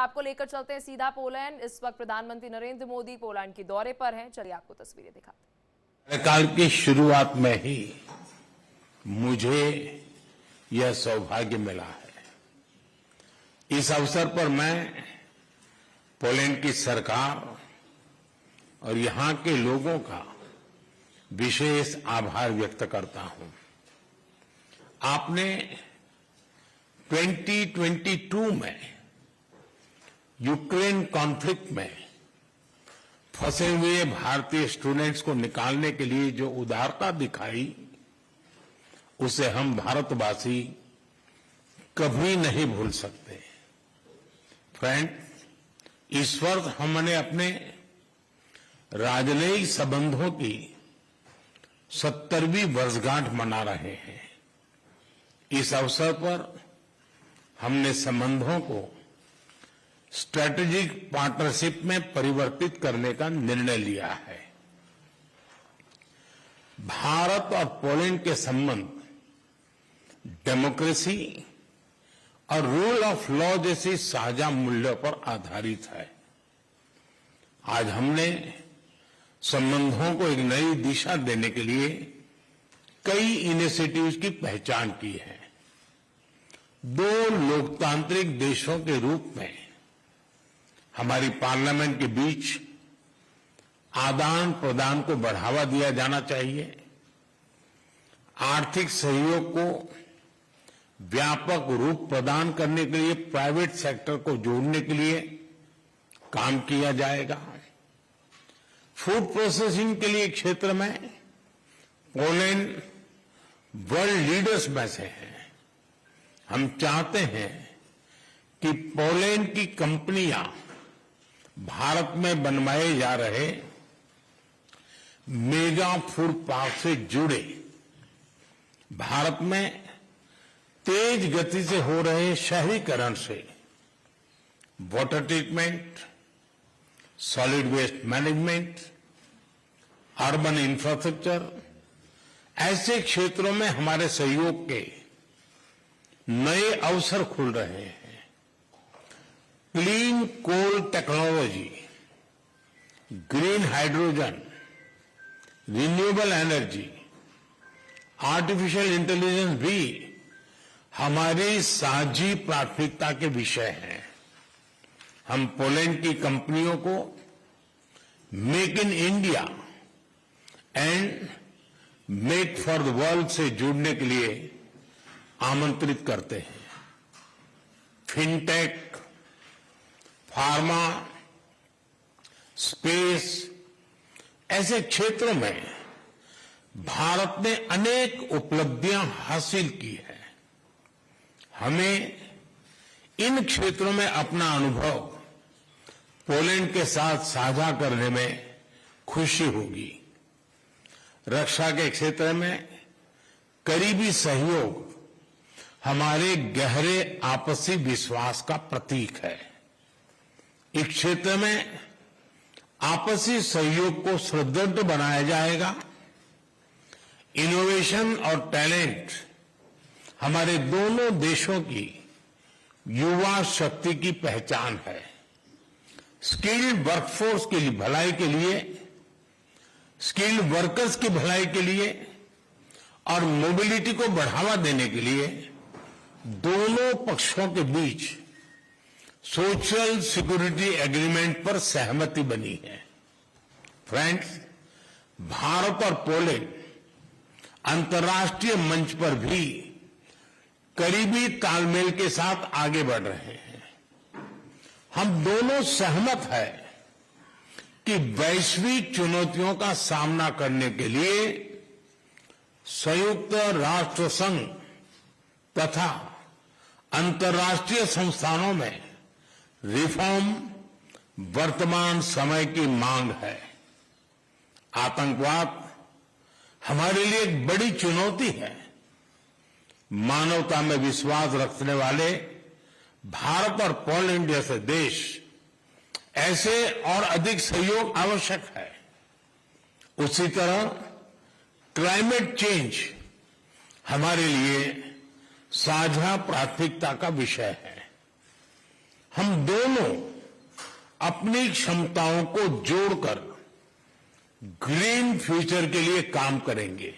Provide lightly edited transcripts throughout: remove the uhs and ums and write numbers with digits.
आपको लेकर चलते हैं सीधा पोलैंड। इस वक्त प्रधानमंत्री नरेंद्र मोदी पोलैंड के दौरे पर हैं। चलिए आपको तस्वीरें दिखाते हैं। कार्यकाल की शुरुआत में ही मुझे यह सौभाग्य मिला है। इस अवसर पर मैं पोलैंड की सरकार और यहां के लोगों का विशेष आभार व्यक्त करता हूं। आपने 2022 में यूक्रेन कॉन्फ्लिक्ट में फंसे हुए भारतीय स्टूडेंट्स को निकालने के लिए जो उदारता दिखाई, उसे हम भारतवासी कभी नहीं भूल सकते। फ्रेंड, इस वर्ष हमने अपने राजनयिक संबंधों की 70वीं वर्षगांठ मना रहे हैं। इस अवसर पर हमने संबंधों को स्ट्रेटेजिक पार्टनरशिप में परिवर्तित करने का निर्णय लिया है। भारत और पोलैंड के संबंध डेमोक्रेसी और रूल ऑफ लॉ जैसी साझा मूल्यों पर आधारित है। आज हमने संबंधों को एक नई दिशा देने के लिए कई इनिशिएटिव्स की पहचान की है। दो लोकतांत्रिक देशों के रूप में हमारी पार्लियामेंट के बीच आदान प्रदान को बढ़ावा दिया जाना चाहिए। आर्थिक सहयोग को व्यापक रूप प्रदान करने के लिए प्राइवेट सेक्टर को जोड़ने के लिए काम किया जाएगा। फूड प्रोसेसिंग के लिए क्षेत्र में पोलैंड वर्ल्ड लीडर्स में से है। हम चाहते हैं कि पोलैंड की कंपनियां भारत में बनवाए जा रहे मेगा फूड पार्क से जुड़े, भारत में तेज गति से हो रहे शहरीकरण से water treatment, solid waste management, urban infrastructure, ऐसे क्षेत्रों में हमारे सहयोग के नए अवसर खुल रहे हैं। Clean coal technology, green hydrogen, renewable energy, artificial intelligence भी हमारी साझी प्राथमिकता के विषय हैं। हम पोलैंड की कंपनियों को make in India and make for the world से जुड़ने के लिए आमंत्रित करते हैं। फिनटेक, फार्मा, स्पेस, ऐसे क्षेत्रों में भारत ने अनेक उपलब्धियां हासिल की है। हमें इन क्षेत्रों में अपना अनुभव पोलैंड के साथ साझा करने में खुशी होगी। रक्षा के क्षेत्र में करीबी सहयोग हमारे गहरे आपसी विश्वास का प्रतीक है। इस क्षेत्र में आपसी सहयोग को सुदृढ़ बनाया जाएगा। इनोवेशन और टैलेंट हमारे दोनों देशों की युवा शक्ति की पहचान है। स्किल्ड वर्कफोर्स की भलाई के लिए, स्किल्ड वर्कर्स की भलाई के लिए और मोबिलिटी को बढ़ावा देने के लिए दोनों पक्षों के बीच सोशल सिक्योरिटी एग्रीमेंट पर सहमति बनी है। फ्रेंड्स, भारत और पोलैंड अंतर्राष्ट्रीय मंच पर भी करीबी तालमेल के साथ आगे बढ़ रहे हैं। हम दोनों सहमत हैं कि वैश्विक चुनौतियों का सामना करने के लिए संयुक्त राष्ट्र संघ तथा अंतर्राष्ट्रीय संस्थानों में रिफॉर्म वर्तमान समय की मांग है। आतंकवाद हमारे लिए एक बड़ी चुनौती है। मानवता में विश्वास रखने वाले भारत और पोलैंड जैसे देश ऐसे और अधिक सहयोग आवश्यक है। उसी तरह क्लाइमेट चेंज हमारे लिए साझा प्राथमिकता का विषय है। हम दोनों अपनी क्षमताओं को जोड़कर ग्रीन फ्यूचर के लिए काम करेंगे।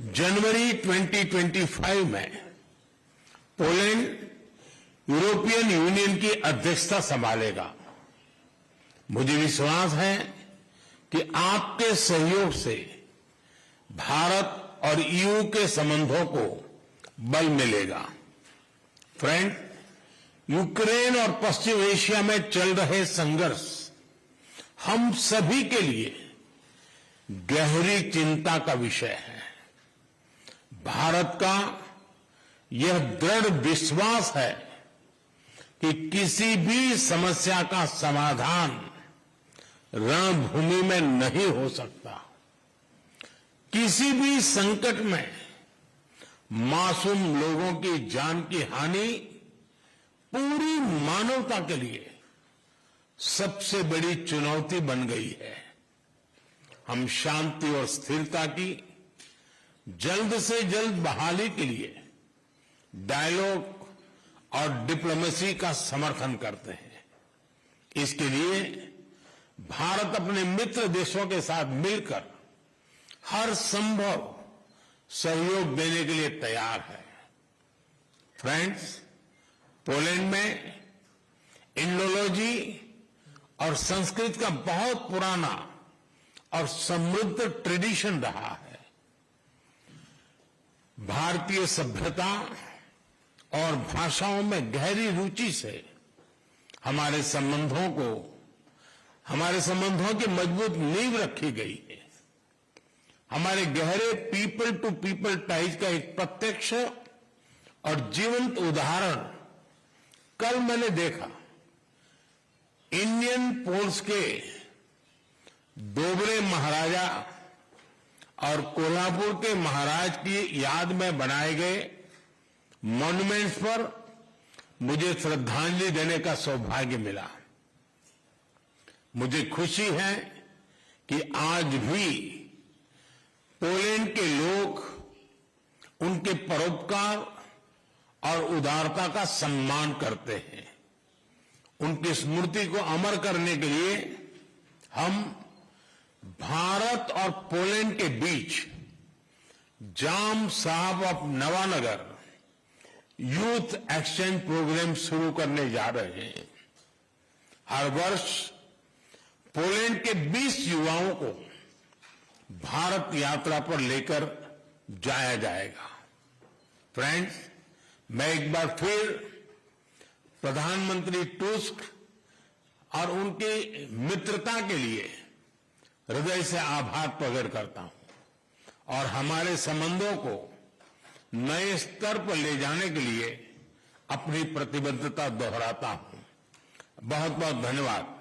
जनवरी 2025 में पोलैंड यूरोपियन यूनियन की अध्यक्षता संभालेगा। मुझे विश्वास है कि आपके सहयोग से भारत और ईयू के संबंधों को बल मिलेगा। फ्रेंड, यूक्रेन और पश्चिम एशिया में चल रहे संघर्ष हम सभी के लिए गहरी चिंता का विषय है। भारत का यह दृढ़ विश्वास है कि किसी भी समस्या का समाधान रणभूमि में नहीं हो सकता। किसी भी संकट में मासूम लोगों की जान की हानि पूरी मानवता के लिए सबसे बड़ी चुनौती बन गई है। हम शांति और स्थिरता की जल्द से जल्द बहाली के लिए डायलॉग और डिप्लोमेसी का समर्थन करते हैं। इसके लिए भारत अपने मित्र देशों के साथ मिलकर हर संभव सहयोग देने के लिए तैयार है। फ्रेंड्स, पोलैंड में इंडोलॉजी और संस्कृत का बहुत पुराना और समृद्ध ट्रेडिशन रहा है। भारतीय सभ्यता और भाषाओं में गहरी रुचि से हमारे संबंधों की मजबूत नींव रखी गई है। हमारे गहरे पीपल टू पीपल टाइज का एक प्रत्यक्ष और जीवंत उदाहरण कल मैंने देखा। इंडियन पोल्स के डोबरे महाराजा और कोल्हापुर के महाराज की याद में बनाए गए मॉन्यूमेंट्स पर मुझे श्रद्धांजलि देने का सौभाग्य मिला। मुझे खुशी है कि आज भी पोलैंड के लोग उनके परोपकार और उदारता का सम्मान करते हैं। उनकी स्मृति को अमर करने के लिए हम भारत और पोलैंड के बीच जाम साहब ऑफ नवानगर यूथ एक्सचेंज प्रोग्राम शुरू करने जा रहे हैं। हर वर्ष पोलैंड के 20 युवाओं को भारत यात्रा पर लेकर जाया जाएगा। फ्रेंड्स, मैं एक बार फिर प्रधानमंत्री टुस्क और उनकी मित्रता के लिए हृदय से आभार प्रकट करता हूं और हमारे संबंधों को नए स्तर पर ले जाने के लिए अपनी प्रतिबद्धता दोहराता हूं। बहुत बहुत धन्यवाद।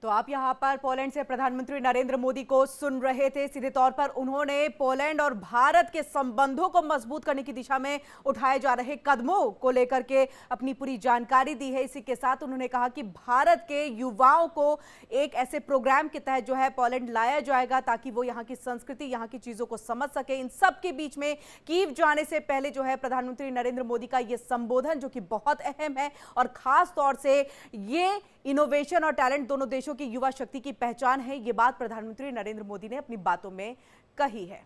तो आप यहां पर पोलैंड से प्रधानमंत्री नरेंद्र मोदी को सुन रहे थे। सीधे तौर पर उन्होंने पोलैंड और भारत के संबंधों को मजबूत करने की दिशा में उठाए जा रहे कदमों को लेकर के अपनी पूरी जानकारी दी है। इसी के साथ उन्होंने कहा कि भारत के युवाओं को एक ऐसे प्रोग्राम के तहत जो है पोलैंड लाया जाएगा ताकि वो यहाँ की संस्कृति, यहाँ की चीजों को समझ सके। इन सब के बीच में कीव जाने से पहले जो है प्रधानमंत्री नरेंद्र मोदी का ये संबोधन जो कि बहुत अहम है और खास तौर से ये इनोवेशन और टैलेंट दोनों देशों की युवा शक्ति की पहचान है। ये बात प्रधानमंत्री नरेंद्र मोदी ने अपनी बातों में कही है।